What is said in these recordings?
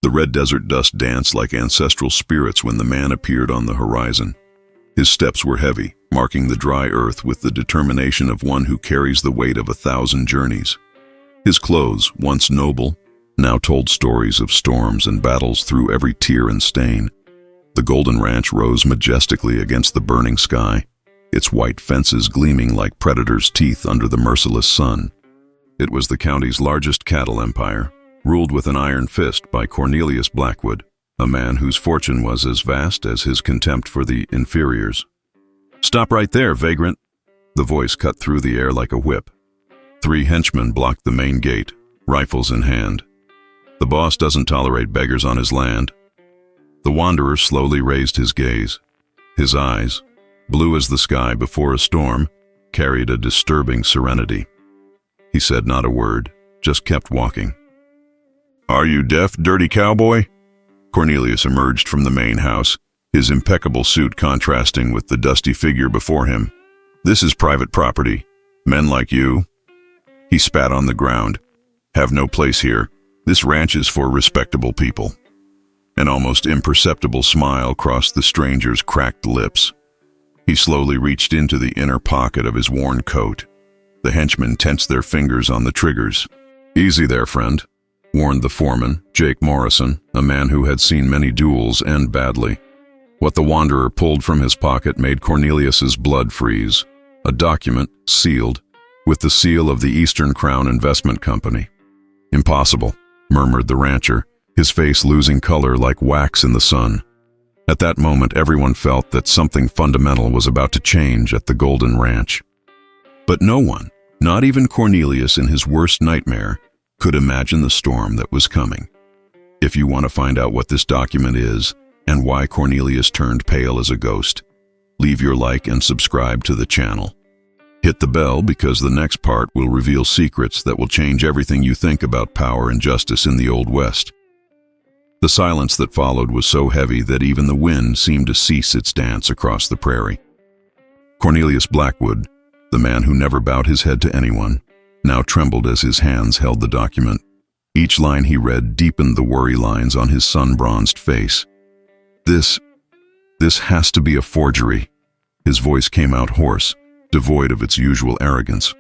The red desert dust danced like ancestral spirits when the man appeared on the horizon. His steps were heavy, marking the dry earth with the determination of one who carries the weight of 1,000 journeys. His clothes, once noble, now told stories of storms and battles through every tear and stain. The Golden Ranch rose majestically against the burning sky, its white fences gleaming like predators' teeth under the merciless sun. It was the county's largest cattle empire, ruled with an iron fist by Cornelius Blackwood, a man whose fortune was as vast as his contempt for the inferiors. "Stop right there, vagrant!" The voice cut through the air like a whip. 3 henchmen blocked the main gate, rifles in hand. "The boss doesn't tolerate beggars on his land." The wanderer slowly raised his gaze. His eyes, blue as the sky before a storm, carried a disturbing serenity. He said not a word, just kept walking. "Are you deaf, dirty cowboy?" Cornelius emerged from the main house, his impeccable suit contrasting with the dusty figure before him. "This is private property. Men like you," he spat on the ground, "have no place here. This ranch is for respectable people." An almost imperceptible smile crossed the stranger's cracked lips. He slowly reached into the inner pocket of his worn coat. The henchmen tensed their fingers on the triggers. "Easy there, friend," warned the foreman, Jake Morrison, a man who had seen many duels end badly. What the wanderer pulled from his pocket made Cornelius's blood freeze. A document, sealed, with the seal of the Eastern Crown Investment Company. "Impossible," murmured the rancher, his face losing color like wax in the sun. At that moment, everyone felt that something fundamental was about to change at the Golden Ranch. But no one, not even Cornelius in his worst nightmare, could imagine the storm that was coming. If you want to find out what this document is and why Cornelius turned pale as a ghost, leave your like and subscribe to the channel. Hit the bell because the next part will reveal secrets that will change everything you think about power and justice in the Old West. The silence that followed was so heavy that even the wind seemed to cease its dance across the prairie. Cornelius Blackwood, the man who never bowed his head to anyone, now trembled as his hands held the document. Each line he read deepened the worry lines on his sun-bronzed face. This has to be a forgery." His voice came out hoarse, devoid of its usual arrogance.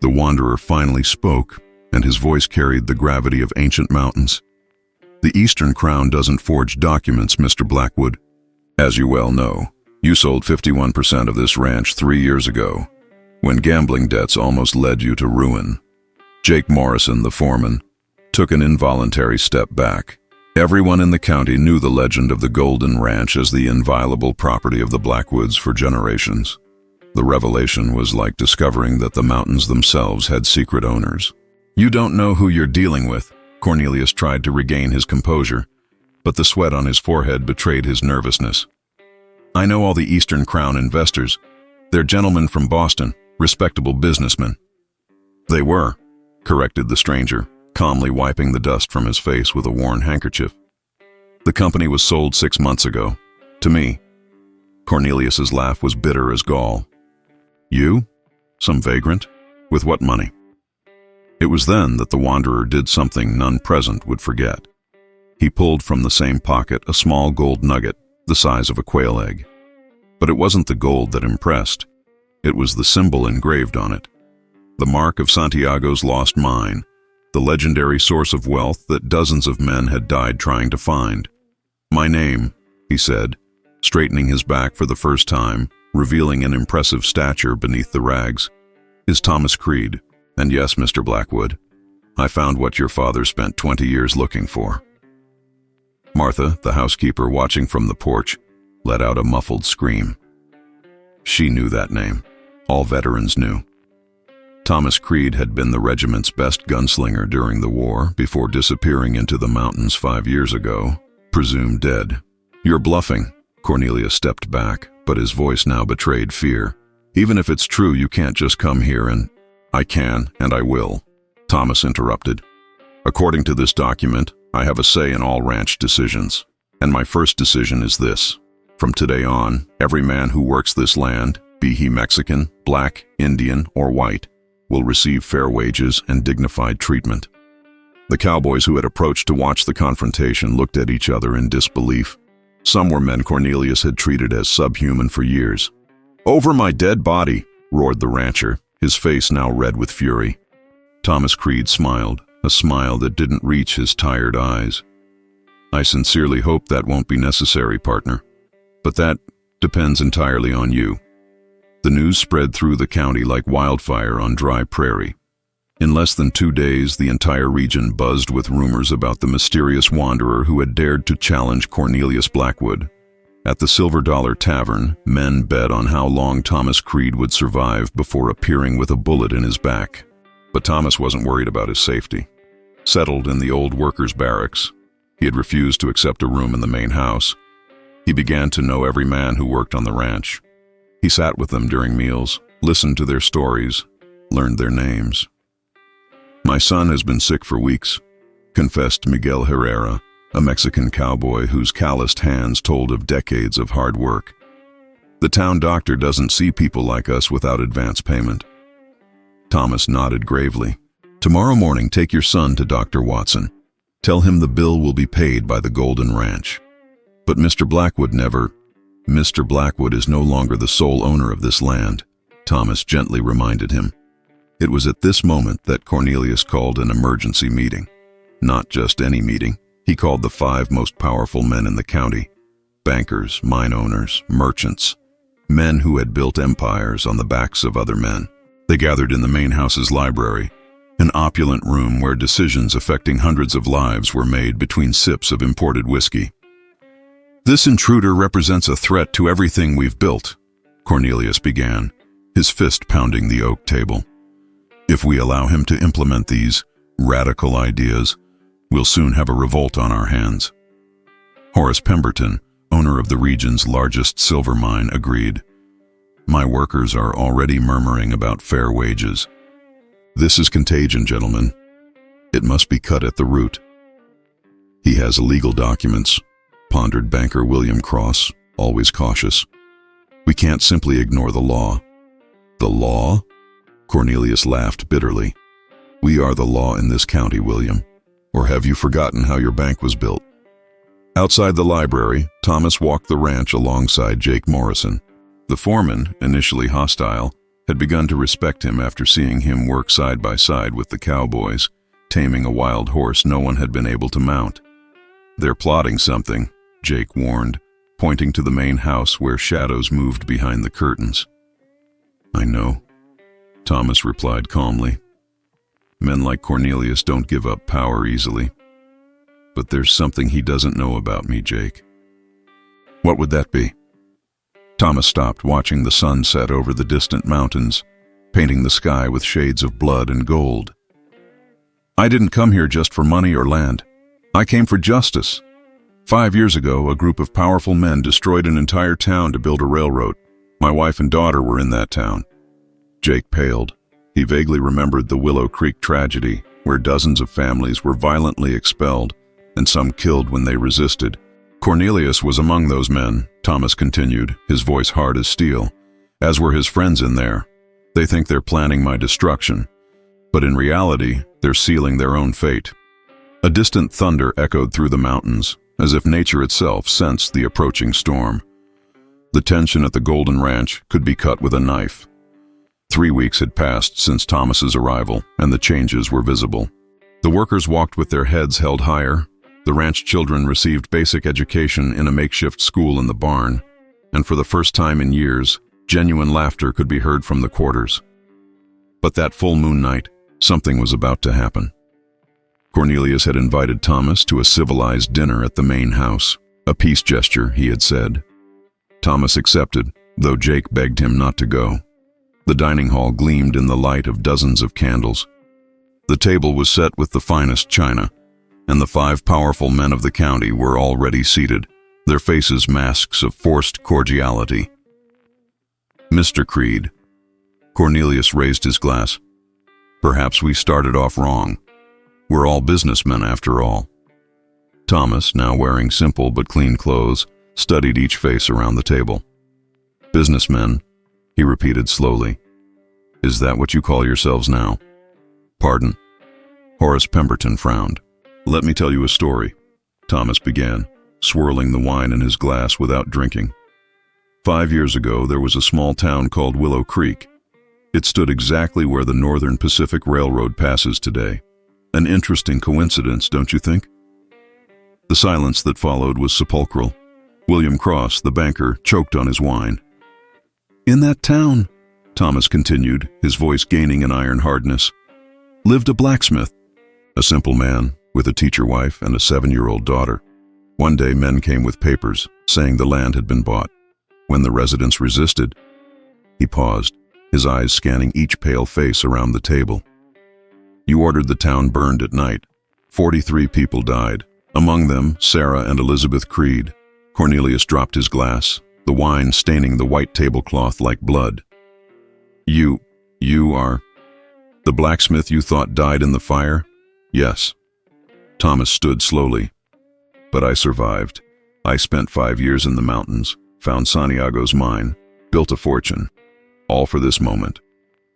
The wanderer finally spoke, and his voice carried the gravity of ancient mountains. "The Eastern Crown doesn't forge documents, Mr. Blackwood. As you well know, you sold 51% of this ranch 3 years ago, when gambling debts almost led you to ruin." Jake Morrison, the foreman, took an involuntary step back. Everyone in the county knew the legend of the Golden Ranch as the inviolable property of the Blackwoods for generations. The revelation was like discovering that the mountains themselves had secret owners. "You don't know who you're dealing with," Cornelius tried to regain his composure, but the sweat on his forehead betrayed his nervousness. "I know all the Eastern Crown investors. They're gentlemen from Boston, respectable businessmen." "They were," corrected the stranger, calmly wiping the dust from his face with a worn handkerchief. "The company was sold 6 months ago. To me." Cornelius's laugh was bitter as gall. "You? Some vagrant? With what money?" It was then that the wanderer did something none present would forget. He pulled from the same pocket a small gold nugget, the size of a quail egg. But it wasn't the gold that impressed. It was the symbol engraved on it. The mark of Santiago's lost mine, the legendary source of wealth that dozens of men had died trying to find. "My name," he said, straightening his back for the first time, revealing an impressive stature beneath the rags, "is Thomas Creed. And yes, Mr. Blackwood, I found what your father spent 20 years looking for." Martha, the housekeeper watching from the porch, let out a muffled scream. She knew that name. All veterans knew. Thomas Creed had been the regiment's best gunslinger during the war before disappearing into the mountains 5 years ago, presumed dead. "You're bluffing." Cornelius stepped back, but his voice now betrayed fear. "Even if it's true, you can't just come here and—" "I can, and I will," Thomas interrupted. "According to this document, I have a say in all ranch decisions. And my first decision is this. From today on, every man who works this land, be he Mexican, black, Indian, or white, will receive fair wages and dignified treatment." The cowboys who had approached to watch the confrontation looked at each other in disbelief. Some were men Cornelius had treated as subhuman for years. "Over my dead body," roared the rancher, his face now red with fury. Thomas Creed smiled, a smile that didn't reach his tired eyes. "I sincerely hope that won't be necessary, partner. But that depends entirely on you." The news spread through the county like wildfire on dry prairie. In less than 2 days, the entire region buzzed with rumors about the mysterious wanderer who had dared to challenge Cornelius Blackwood. At the Silver Dollar Tavern, men bet on how long Thomas Creed would survive before appearing with a bullet in his back. But Thomas wasn't worried about his safety. Settled in the old workers' barracks, he had refused to accept a room in the main house. He began to know every man who worked on the ranch. He sat with them during meals, listened to their stories, learned their names. "My son has been sick for weeks," confessed Miguel Herrera, a Mexican cowboy whose calloused hands told of decades of hard work. "The town doctor doesn't see people like us without advance payment." Thomas nodded gravely. "Tomorrow morning, take your son to Dr. Watson. Tell him the bill will be paid by the Golden Ranch." "But Mr. Blackwood never—" "Mr. Blackwood is no longer the sole owner of this land," Thomas gently reminded him. It was at this moment that Cornelius called an emergency meeting. Not just any meeting. He called the 5 most powerful men in the county: bankers, mine owners, merchants, men who had built empires on the backs of other men. They gathered in the main house's library, an opulent room where decisions affecting hundreds of lives were made between sips of imported whiskey. "This intruder represents a threat to everything we've built," Cornelius began, his fist pounding the oak table. "If we allow him to implement these radical ideas, we'll soon have a revolt on our hands." Horace Pemberton, owner of the region's largest silver mine, agreed. "My workers are already murmuring about fair wages. This is contagion, gentlemen. It must be cut at the root." "He has illegal documents," pondered banker William Cross, always cautious. "We can't simply ignore the law." "The law?" Cornelius laughed bitterly. "We are the law in this county, William. Or have you forgotten how your bank was built?" Outside the library, Thomas walked the ranch alongside Jake Morrison. The foreman, initially hostile, had begun to respect him after seeing him work side by side with the cowboys, taming a wild horse no one had been able to mount. "They're plotting something," Jake warned, pointing to the main house where shadows moved behind the curtains. "I know," Thomas replied calmly. "Men like Cornelius don't give up power easily. But there's something he doesn't know about me, Jake." "What would that be?" Thomas stopped, watching the sun set over the distant mountains, painting the sky with shades of blood and gold. "I didn't come here just for money or land. I came for justice. 5 years ago, a group of powerful men destroyed an entire town to build a railroad. My wife and daughter were in that town." Jake paled. He vaguely remembered the Willow Creek tragedy, where dozens of families were violently expelled, and some killed when they resisted. "Cornelius was among those men," Thomas continued, his voice hard as steel, "as were his friends in there. They think they're planning my destruction, but in reality, they're sealing their own fate." A distant thunder echoed through the mountains, as if nature itself sensed the approaching storm. The tension at the Golden Ranch could be cut with a knife. 3 weeks had passed since Thomas's arrival, and the changes were visible. The workers walked with their heads held higher. The ranch children received basic education in a makeshift school in the barn, and for the first time in years, genuine laughter could be heard from the quarters. But that full moon night, something was about to happen. Cornelius had invited Thomas to a civilized dinner at the main house, a peace gesture, he had said. Thomas accepted, though Jake begged him not to go. The dining hall gleamed in the light of dozens of candles. The table was set with the finest china, and the 5 powerful men of the county were already seated, their faces masks of forced cordiality. "Mr. Creed." Cornelius raised his glass. "Perhaps we started off wrong. We're all businessmen after all." Thomas, now wearing simple but clean clothes, studied each face around the table. "Businessmen," he repeated slowly. "Is that what you call yourselves now?" "Pardon?" Horace Pemberton frowned. "Let me tell you a story," Thomas began, swirling the wine in his glass without drinking. 5 years ago, there was a small town called Willow Creek. It stood exactly where the Northern Pacific Railroad passes today. An interesting coincidence, don't you think? The silence that followed was sepulchral. William Cross, the banker, choked on his wine. "In that town," Thomas continued, his voice gaining an iron hardness, "lived a blacksmith, a simple man with a teacher wife and a 7-year-old daughter. One day men came with papers saying the land had been bought. When the residents resisted," he paused, his eyes scanning each pale face around the table. "You ordered the town burned at night. 43 people died, among them Sarah and Elizabeth Creed." Cornelius dropped his glass, the wine staining the white tablecloth like blood. You are the blacksmith you thought died in the fire?" "Yes." Thomas stood slowly. "But I survived. I spent 5 years in the mountains, found Santiago's mine, built a fortune. All for this moment."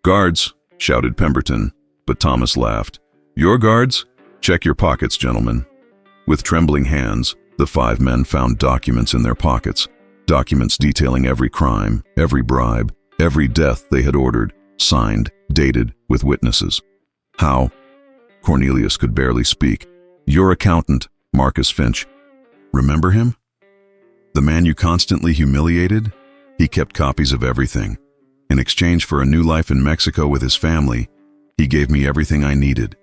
"Guards!" shouted Pemberton, but Thomas laughed. "Your guards? Check your pockets, gentlemen." With trembling hands, the 5 men found documents in their pockets, documents detailing every crime, every bribe, every death they had ordered, signed, dated, with witnesses. "How?" Cornelius could barely speak. "Your accountant, Marcus Finch. Remember him? The man you constantly humiliated? He kept copies of everything. In exchange for a new life in Mexico with his family, he gave me everything I needed."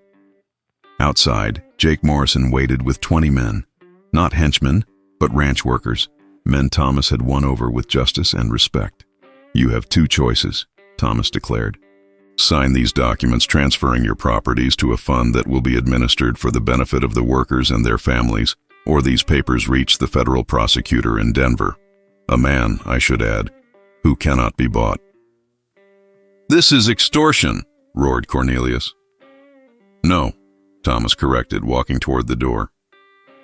Outside, Jake Morrison waited with 20 men. Not henchmen, but ranch workers, men Thomas had won over with justice and respect. "You have 2 choices," Thomas declared. "Sign these documents transferring your properties to a fund that will be administered for the benefit of the workers and their families, or these papers reach the federal prosecutor in Denver. A man, I should add, who cannot be bought." "This is extortion," roared Cornelius. "No," Thomas corrected, walking toward the door.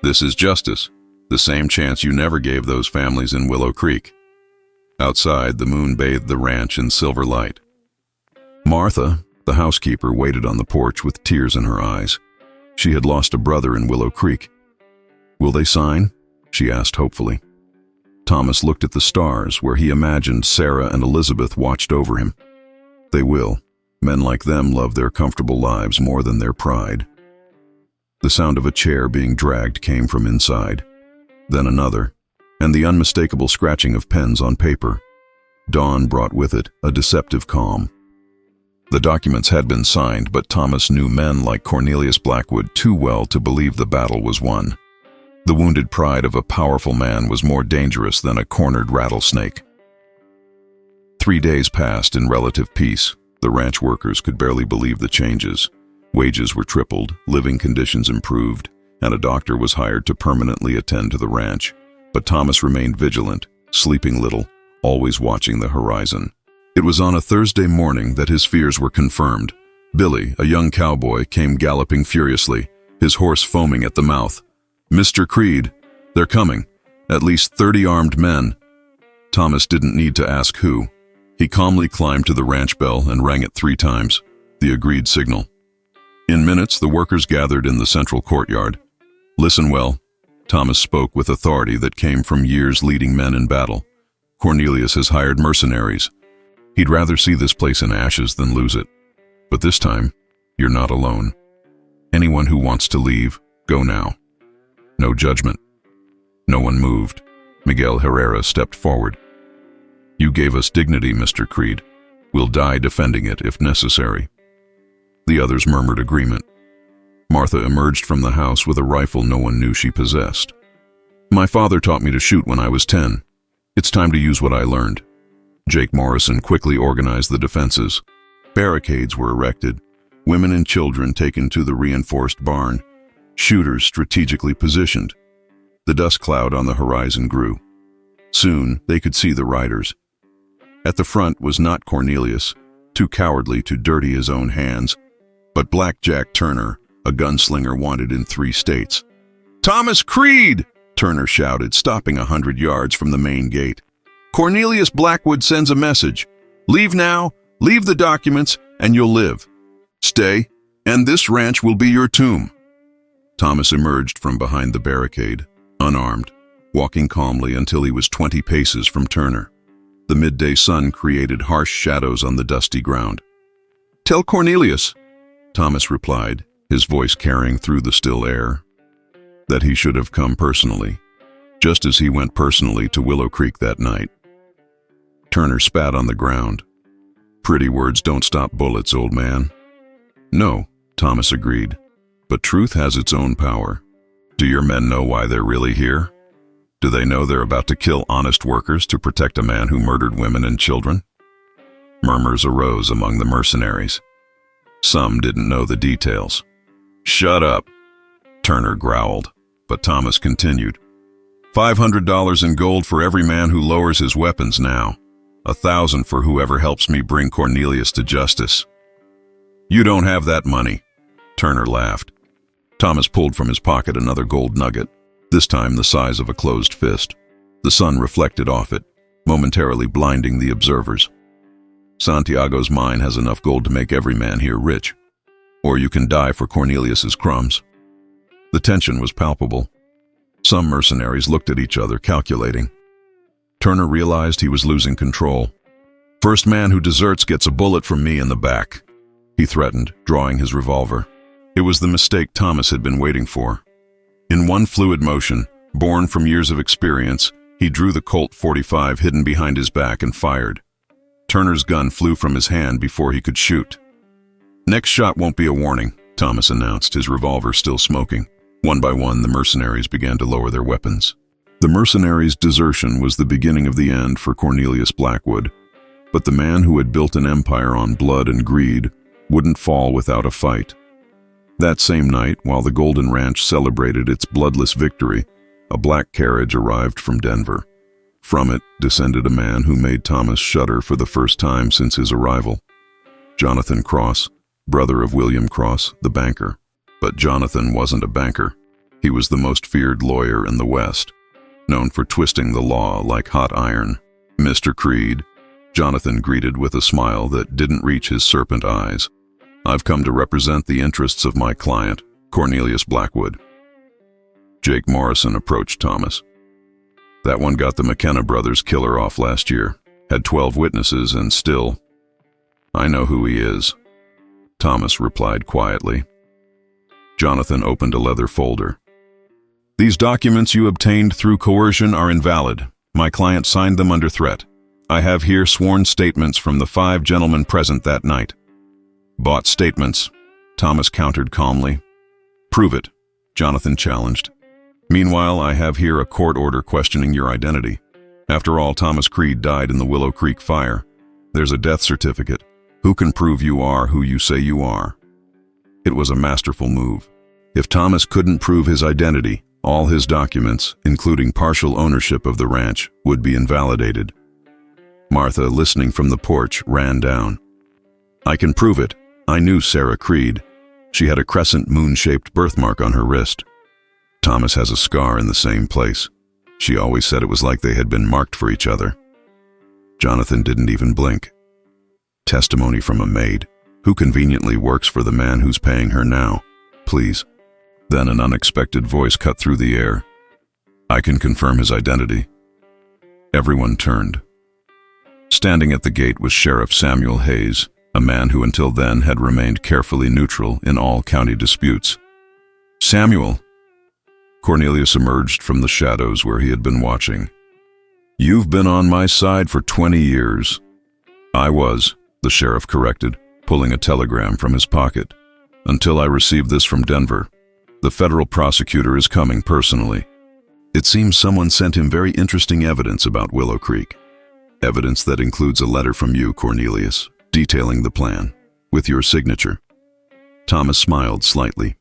"This is justice, the same chance you never gave those families in Willow Creek." Outside, the moon bathed the ranch in silver light. Martha, the housekeeper, waited on the porch with tears in her eyes. She had lost a brother in Willow Creek. "Will they sign?" she asked hopefully. Thomas looked at the stars where he imagined Sarah and Elizabeth watched over him. "They will. Men like them love their comfortable lives more than their pride." The sound of a chair being dragged came from inside, then another, and the unmistakable scratching of pens on paper. Dawn brought with it a deceptive calm. The documents had been signed, but Thomas knew men like Cornelius Blackwood too well to believe the battle was won. The wounded pride of a powerful man was more dangerous than a cornered rattlesnake. 3 days passed in relative peace. The ranch workers could barely believe the changes. Wages were tripled, living conditions improved, and a doctor was hired to permanently attend to the ranch. But Thomas remained vigilant, sleeping little, always watching the horizon. It was on a Thursday morning that his fears were confirmed. Billy, a young cowboy, came galloping furiously, his horse foaming at the mouth. "Mr. Creed, they're coming. At least 30 armed men." Thomas didn't need to ask who. He calmly climbed to the ranch bell and rang it 3 times, the agreed signal. In minutes, the workers gathered in the central courtyard. "Listen well," Thomas spoke with authority that came from years leading men in battle. "Cornelius has hired mercenaries. He'd rather see this place in ashes than lose it. But this time, you're not alone. Anyone who wants to leave, go now. No judgment." No one moved. Miguel Herrera stepped forward. "You gave us dignity, Mr. Creed. We'll die defending it if necessary." The others murmured agreement. Martha emerged from the house with a rifle no one knew she possessed. "My father taught me to shoot when I was 10. It's time to use what I learned." Jake Morrison quickly organized the defenses. Barricades were erected, women and children taken to the reinforced barn, shooters strategically positioned. The dust cloud on the horizon grew. Soon they could see the riders. At the front was not Cornelius, too cowardly to dirty his own hands, but Black Jack Turner, a gunslinger wanted in 3 states. "Thomas Creed!" Turner shouted, stopping 100 yards from the main gate. "Cornelius Blackwood sends a message. Leave now, leave the documents, and you'll live. Stay, And this ranch will be your tomb." Thomas emerged from behind the barricade, unarmed, walking calmly until he was 20 paces from Turner. The midday sun created harsh shadows on the dusty ground. "Tell Cornelius," Thomas replied, his voice carrying through the still air, that he should have come personally, just as he went personally to Willow Creek that night. Turner spat on the ground. "Pretty words don't stop bullets, old man." "No," Thomas agreed, "but truth has its own power. Do your men know why they're really here? Do they know they're about to kill honest workers to protect a man who murdered women and children?" Murmurs arose among the mercenaries. Some didn't know the details. "Shut up," Turner growled, but Thomas continued. $500 in gold for every man who lowers his weapons now. 1,000 for whoever helps me bring Cornelius to justice." "You don't have that money," Turner laughed. Thomas pulled from his pocket another gold nugget, this time the size of a closed fist. The sun reflected off it, momentarily blinding the observers. "Santiago's mine has enough gold to make every man here rich. Or you can die for Cornelius's crumbs." The tension was palpable. Some mercenaries looked at each other, calculating. Turner realized he was losing control. "First man who deserts gets a bullet from me in the back," he threatened, drawing his revolver. It was the mistake Thomas had been waiting for. In one fluid motion, born from years of experience, he drew the Colt .45 hidden behind his back and fired. Turner's gun flew from his hand before he could shoot. "Next shot won't be a warning," Thomas announced, his revolver still smoking. One by one, the mercenaries began to lower their weapons. The mercenaries' desertion was the beginning of the end for Cornelius Blackwood, but the man who had built an empire on blood and greed wouldn't fall without a fight. That same night, while the Golden Ranch celebrated its bloodless victory, a black carriage arrived from Denver. From it descended a man who made Thomas shudder for the first time since his arrival. Jonathan Cross, brother of William Cross, the banker. But Jonathan wasn't a banker. He was the most feared lawyer in the West, known for twisting the law like hot iron. "Mr. Creed," Jonathan greeted with a smile that didn't reach his serpent eyes. "I've come to represent the interests of my client, Cornelius Blackwood." Jake Morrison approached Thomas. "That one got the McKenna brothers killer off last year. Had 12 witnesses and still—" "I know who he is," Thomas replied quietly. Jonathan opened a leather folder. "These documents you obtained through coercion are invalid. My client signed them under threat. I have here sworn statements from the 5 gentlemen present that night." "Bought statements," Thomas countered calmly. "Prove it," Jonathan challenged. "Meanwhile, I have here a court order questioning your identity. After all, Thomas Creed died in the Willow Creek fire. There's a death certificate. Who can prove you are who you say you are?" It was a masterful move. If Thomas couldn't prove his identity, all his documents, including partial ownership of the ranch, would be invalidated. Martha, listening from the porch, ran down. "I can prove it. I knew Sarah Creed. She had a crescent moon-shaped birthmark on her wrist. Thomas has a scar in the same place. She always said it was like they had been marked for each other." Jonathan didn't even blink. "Testimony from a maid, who conveniently works for the man who's paying her now. Please." Then an unexpected voice cut through the air. "I can confirm his identity." Everyone turned. Standing at the gate was Sheriff Samuel Hayes, a man who until then had remained carefully neutral in all county disputes. "Samuel," Cornelius emerged from the shadows where he had been watching. "You've been on my side for 20 years. "I was," the sheriff corrected, pulling a telegram from his pocket. "Until I received this from Denver. The federal prosecutor is coming personally. It seems someone sent him very interesting evidence about Willow Creek. Evidence that includes a letter from you, Cornelius, detailing the plan, with your signature." Thomas smiled slightly.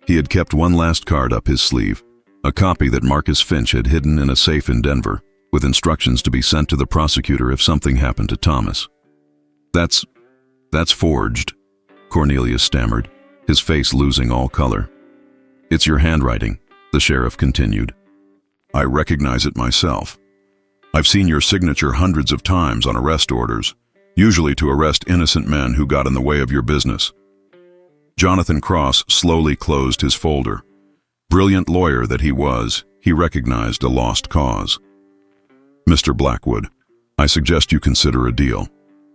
He had kept one last card up his sleeve, a copy that Marcus Finch had hidden in a safe in Denver, with instructions to be sent to the prosecutor if something happened to Thomas. That's forged," Cornelius stammered, his face losing all color. "It's your handwriting," the sheriff continued. "I recognize it myself. I've seen your signature hundreds of times on arrest orders, usually to arrest innocent men who got in the way of your business. Jonathan Cross slowly closed his folder. Brilliant lawyer that he was, he recognized a lost cause. "Mr. Blackwood, I suggest you consider a deal."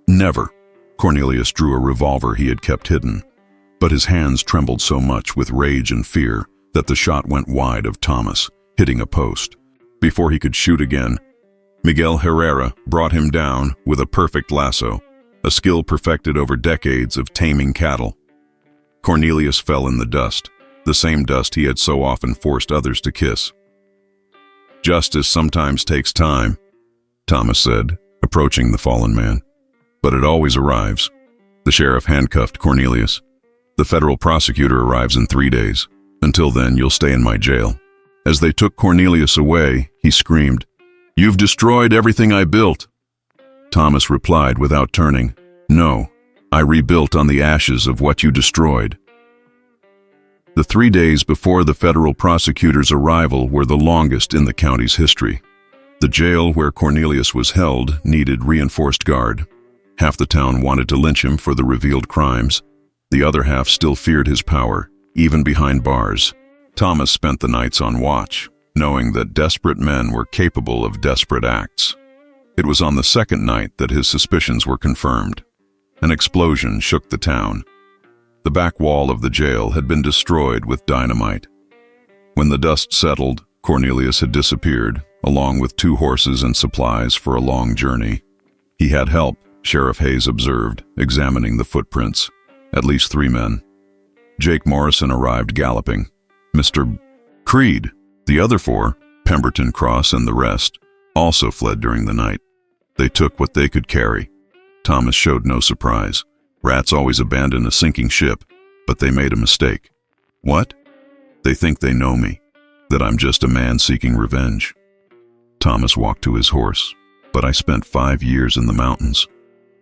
"Never." Cornelius drew a revolver he had kept hidden, but his hands trembled so much with rage and fear that the shot went wide of Thomas, hitting a post. Before he could shoot again, Miguel Herrera brought him down with a perfect lasso, a skill perfected over decades of taming cattle. Cornelius fell in the dust, the same dust he had so often forced others to kiss. "Justice sometimes takes time," Thomas said, approaching the fallen man. "But it always arrives." The sheriff handcuffed Cornelius. "The federal prosecutor arrives in 3 days. Until then, you'll stay in my jail." As they took Cornelius away, he screamed, "You've destroyed everything I built." Thomas replied without turning, "No, I rebuilt on the ashes of what you destroyed." The 3 days before the federal prosecutor's arrival were the longest in the county's history. The jail where Cornelius was held needed reinforced guard. Half the town wanted to lynch him for the revealed crimes. The other half still feared his power, even behind bars. Thomas spent the nights on watch, knowing that desperate men were capable of desperate acts. It was on the second night that his suspicions were confirmed. An explosion shook the town. The back wall of the jail had been destroyed with dynamite. When the dust settled, Cornelius had disappeared, along with 2 horses and supplies for a long journey. He had help, Sheriff Hayes observed, examining the footprints. At least 3 men. Jake Morrison arrived galloping. Mr. Creed, the other 4, Pemberton, Cross, and the rest, also fled during the night. They took what they could carry. Thomas showed no surprise. Rats always abandon a sinking ship, but they made a mistake. "What?" "They think they know me, that I'm just a man seeking revenge." Thomas walked to his horse. "But I spent 5 years in the mountains.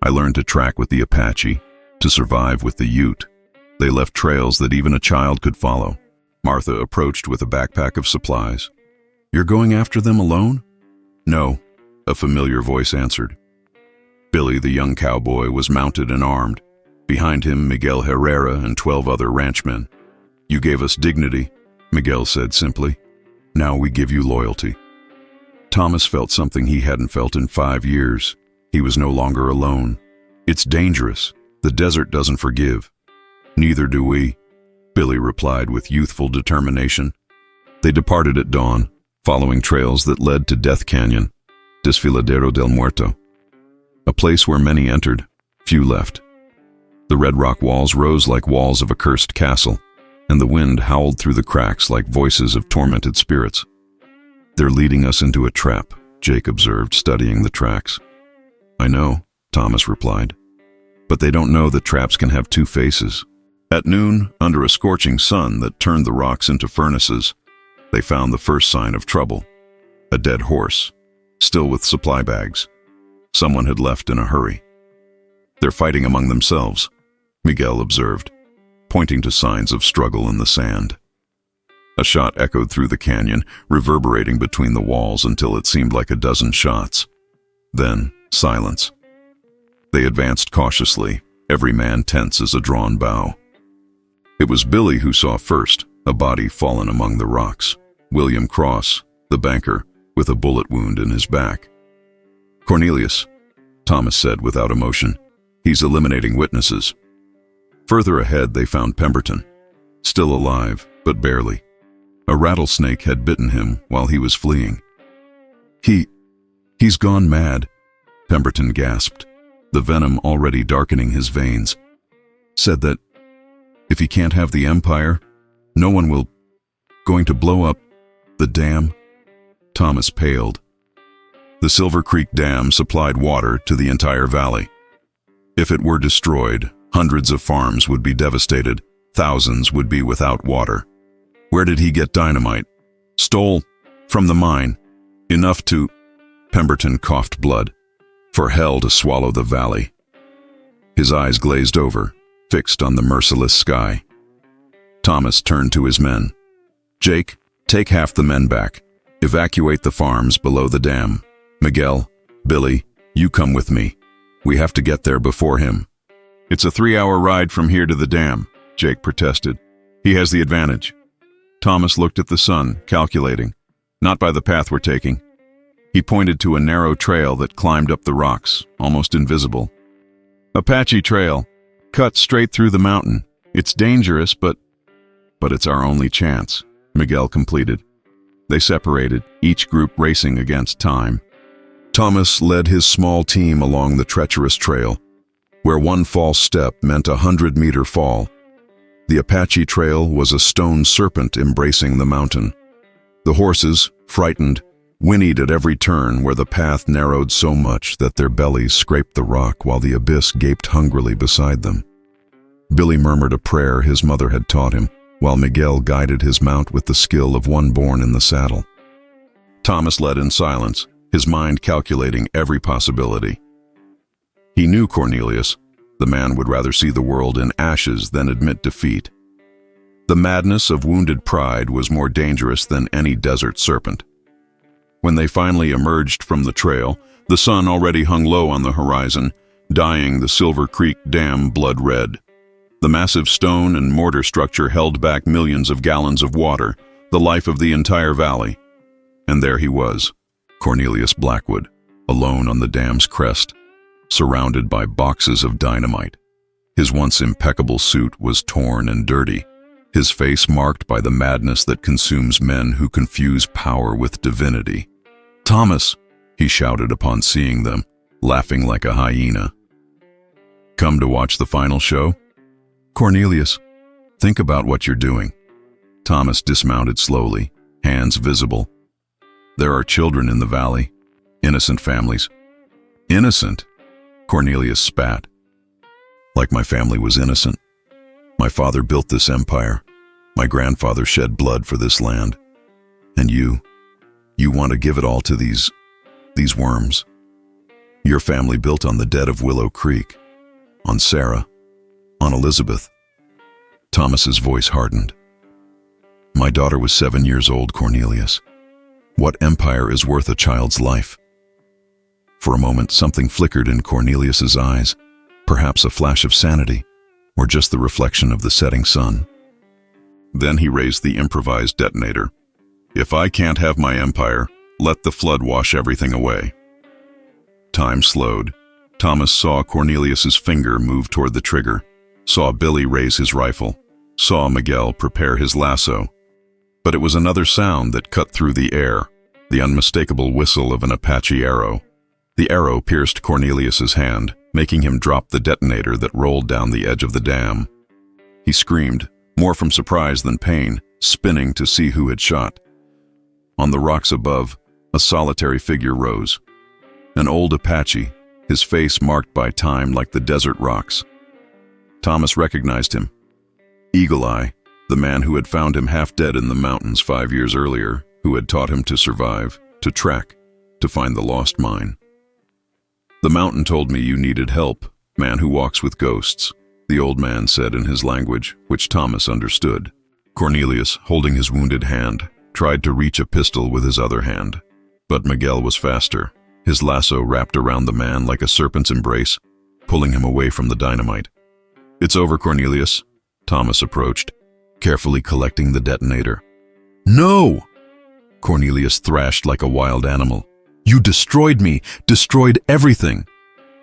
I learned to track with the Apache, to survive with the Ute. They left trails that even a child could follow." Martha approached with a backpack of supplies. "You're going after them alone?" "No," a familiar voice answered. Billy, the young cowboy, was mounted and armed. Behind him, Miguel Herrera and 12 other ranchmen. "You gave us dignity," Miguel said simply. "Now we give you loyalty." Thomas felt something he hadn't felt in 5 years. He was no longer alone. "It's dangerous. The desert doesn't forgive." "Neither do we," Billy replied with youthful determination. They departed at dawn, following trails that led to Death Canyon, Desfiladero del Muerto. A place where many entered, few left. The red rock walls rose like walls of a cursed castle, and the wind howled through the cracks like voices of tormented spirits. "They're leading us into a trap," Jake observed, studying the tracks. "I know," Thomas replied. "But they don't know that traps can have 2 faces." At noon, under a scorching sun that turned the rocks into furnaces, they found the first sign of trouble. A dead horse, still with supply bags. Someone had left in a hurry. "They're fighting among themselves," Miguel observed, pointing to signs of struggle in the sand. A shot echoed through the canyon, reverberating between the walls until it seemed like a dozen shots. Then, silence. They advanced cautiously, every man tense as a drawn bow. It was Billy who saw first, a body fallen among the rocks. William Cross, the banker, with a bullet wound in his back. "Cornelius," Thomas said without emotion. "He's eliminating witnesses." Further ahead they found Pemberton, still alive, but barely. A rattlesnake had bitten him while he was fleeing. He's gone mad," Pemberton gasped, the venom already darkening his veins. "Said that if he can't have the Empire, no one will... going to blow up the dam." Thomas paled. The Silver Creek Dam supplied water to the entire valley. If it were destroyed, hundreds of farms would be devastated, thousands would be without water. Where did he get dynamite? "Stole from the mine. Enough to..." Pemberton coughed blood. "For hell to swallow the valley." His eyes glazed over, fixed on the merciless sky. Thomas turned to his men. "Jake, take half the men back. Evacuate the farms below the dam. Miguel, Billy, you come with me. We have to get there before him." "It's a 3-hour ride from here to the dam," Jake protested. "He has the advantage." Thomas looked at the sun, calculating. "Not by the path we're taking." He pointed to a narrow trail that climbed up the rocks, almost invisible. "Apache trail, cut straight through the mountain. It's dangerous, but it's our only chance," Miguel completed. They separated, each group racing against time. Thomas led his small team along the treacherous trail, where one false step meant 100-meter fall. The Apache trail was a stone serpent embracing the mountain. The horses, frightened, whinnied at every turn where the path narrowed so much that their bellies scraped the rock while the abyss gaped hungrily beside them. Billy murmured a prayer his mother had taught him, while Miguel guided his mount with the skill of one born in the saddle. Thomas led in silence, his mind calculating every possibility. He knew Cornelius. The man would rather see the world in ashes than admit defeat. The madness of wounded pride was more dangerous than any desert serpent. When they finally emerged from the trail, the sun already hung low on the horizon, dyeing the Silver Creek Dam blood red. The massive stone and mortar structure held back millions of gallons of water, the life of the entire valley. And there he was, Cornelius Blackwood, alone on the dam's crest, surrounded by boxes of dynamite. His once impeccable suit was torn and dirty, his face marked by the madness that consumes men who confuse power with divinity. "Thomas!" he shouted upon seeing them, laughing like a hyena. "Come to watch the final show?" "Cornelius, think about what you're doing." Thomas dismounted slowly, hands visible. "There are children in the valley, innocent families." "Innocent?" Cornelius spat. "Like my family was innocent. My father built this empire. My grandfather shed blood for this land. And you want to give it all to these worms. Your family built on the dead of Willow Creek, on Sarah, on Elizabeth." Thomas's voice hardened. "My daughter was 7 years old, Cornelius. What empire is worth a child's life?" For a moment, something flickered in Cornelius's eyes, perhaps a flash of sanity, or just the reflection of the setting sun. Then he raised the improvised detonator. "If I can't have my empire, let the flood wash everything away." Time slowed. Thomas saw Cornelius's finger move toward the trigger, saw Billy raise his rifle, saw Miguel prepare his lasso. But it was another sound that cut through the air, the unmistakable whistle of an Apache arrow. The arrow pierced Cornelius's hand, making him drop the detonator that rolled down the edge of the dam. He screamed, more from surprise than pain, spinning to see who had shot. On the rocks above, a solitary figure rose. An old Apache, his face marked by time like the desert rocks. Thomas recognized him. Eagle Eye, the man who had found him half dead in the mountains 5 years earlier, who had taught him to survive, to track, to find the lost mine. "The mountain told me you needed help, man who walks with ghosts," the old man said in his language, which Thomas understood. Cornelius, holding his wounded hand, tried to reach a pistol with his other hand. But Miguel was faster, his lasso wrapped around the man like a serpent's embrace, pulling him away from the dynamite. "It's over, Cornelius." Thomas approached, carefully collecting the detonator. "No!" Cornelius thrashed like a wild animal. "You destroyed me, destroyed everything."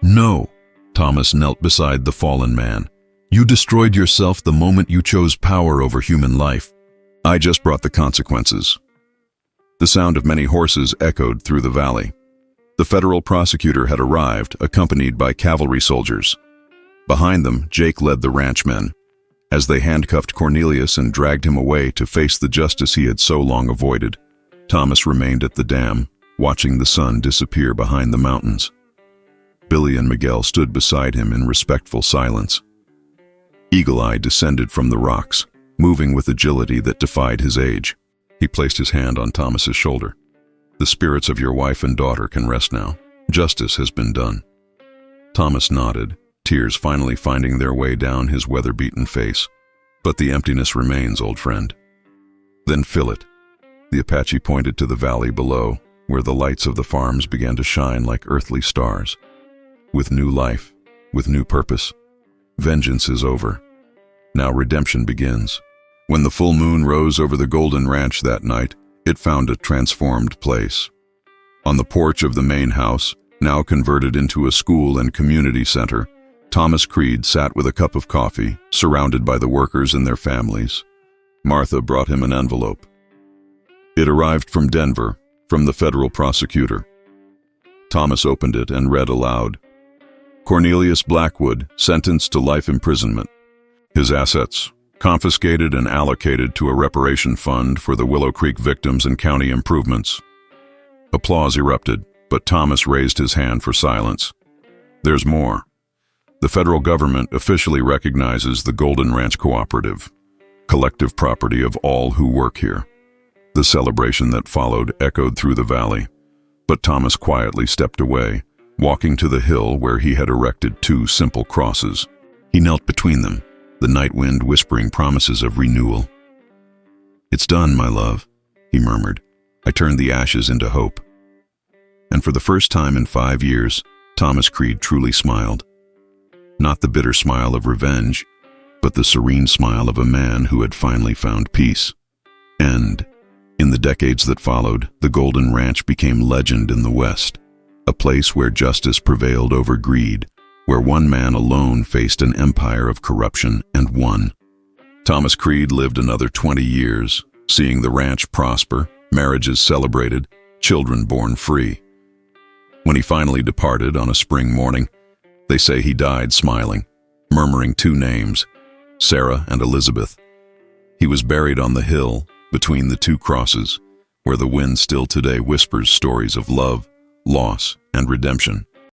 "No." Thomas knelt beside the fallen man. "You destroyed yourself the moment you chose power over human life. I just brought the consequences." The sound of many horses echoed through the valley. The federal prosecutor had arrived, accompanied by cavalry soldiers. Behind them, Jake led the ranchmen. As they handcuffed Cornelius and dragged him away to face the justice he had so long avoided, Thomas remained at the dam, watching the sun disappear behind the mountains. Billy and Miguel stood beside him in respectful silence. Eagle Eye descended from the rocks, moving with agility that defied his age. He placed his hand on Thomas's shoulder. "The spirits of your wife and daughter can rest now. Justice has been done." Thomas nodded, tears finally finding their way down his weather-beaten face. "But the emptiness remains, old friend." "Then fill it." The Apache pointed to the valley below, where the lights of the farms began to shine like earthly stars. "With new life, with new purpose. Vengeance is over. Now redemption begins. When the full moon rose over the Golden Ranch that night, it found a transformed place. On the porch of the main house, now converted into a school and community center, Thomas Creed sat with a cup of coffee, surrounded by the workers and their families. Martha brought him an envelope. It arrived from Denver, from the federal prosecutor. Thomas opened it and read aloud. Cornelius Blackwood, sentenced to life imprisonment. His assets, confiscated and allocated to a reparation fund for the Willow Creek victims and county improvements. Applause erupted, but Thomas raised his hand for silence. There's more. The federal government officially recognizes the Golden Ranch Cooperative, collective property of all who work here. The celebration that followed echoed through the valley, but Thomas quietly stepped away, walking to the hill where he had erected 2 simple crosses. He knelt between them, the night wind whispering promises of renewal. "It's done, my love," he murmured. "I turned the ashes into hope." And for the first time in 5 years, Thomas Creed truly smiled. Not the bitter smile of revenge, but the serene smile of a man who had finally found peace. And in the decades that followed, the Golden Ranch became legend in the West, a place where justice prevailed over greed, where one man alone faced an empire of corruption and won. Thomas Creed lived another 20 years, seeing the ranch prosper, marriages celebrated, children born free. When he finally departed on a spring morning, they say he died smiling, murmuring 2 names, Sarah and Elizabeth. He was buried on the hill, between the 2 crosses, where the wind still today whispers stories of love, loss, and redemption.